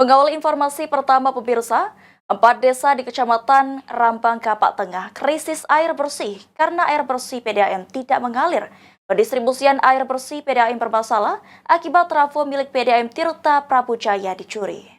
Mengawali informasi pertama pemirsa, 4 desa di Kecamatan Rambang Kapak Tengah krisis air bersih karena air bersih PDAM tidak mengalir. Pendistribusian air bersih PDAM bermasalah akibat trafo milik PDAM Tirta Prabujaya dicuri.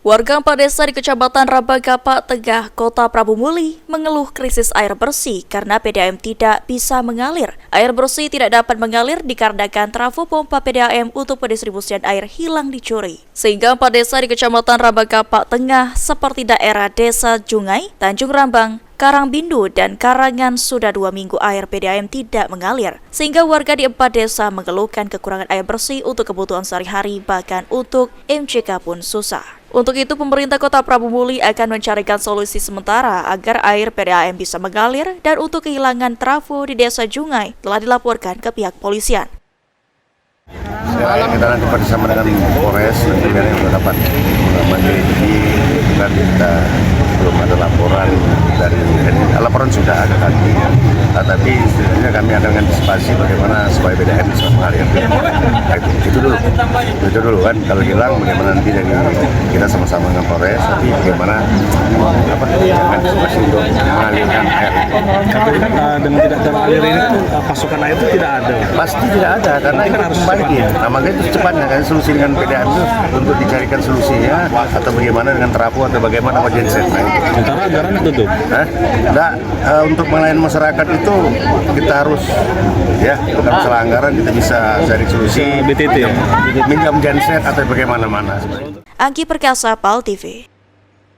Warga 4 desa di Kecamatan Rambang Kapak Tengah, Kota Prabu Muli mengeluh krisis air bersih karena PDAM tidak bisa mengalir. Air bersih tidak dapat mengalir dikarenakan trafo pompa PDAM untuk pendistribusian air hilang dicuri. Sehingga 4 desa di Kecamatan Rambang Kapak Tengah seperti daerah Desa Jungai, Tanjung Rambang, Karangbindu, dan Karangan sudah 2 minggu air PDAM tidak mengalir. Sehingga warga di 4 desa mengeluhkan kekurangan air bersih untuk kebutuhan sehari-hari, bahkan untuk MCK pun susah. Untuk itu, pemerintah Kota Prabu Muli akan mencarikan solusi sementara agar air PDAM bisa mengalir, dan untuk kehilangan trafo di Desa Jungai telah dilaporkan ke pihak polisian. Ya, kita nanti bersama dengan Polres nanti yang sudah dapat meneliti dan kita belum ada laporan dari laporan sudah ada tadi, tapi sebenarnya kami akan antisipasi bagaimana supaya PDAM bisa mengalir. Itu dulu kan, kalau hilang bagaimana nanti dari kita sama-sama dengan Polres, tapi bagaimana antisipasi untuk mengalirkan air. Tapi dengan tidak teralir ini pasokan air itu tidak ada. Pasti tidak ada karena ini harus baik. Nah, makanya itu secepatnya kan solusi dengan PDAM itu untuk dicarikan solusinya, atau bagaimana dengan trafo atau bagaimana sama genset. Sementara anggaran tutup. Nah, untuk melayani masyarakat itu kita harus bukan masalah anggaran, kita bisa cari solusi BTT ya? minjam genset atau bagaimana. Anggi Perkasa, PAL TV.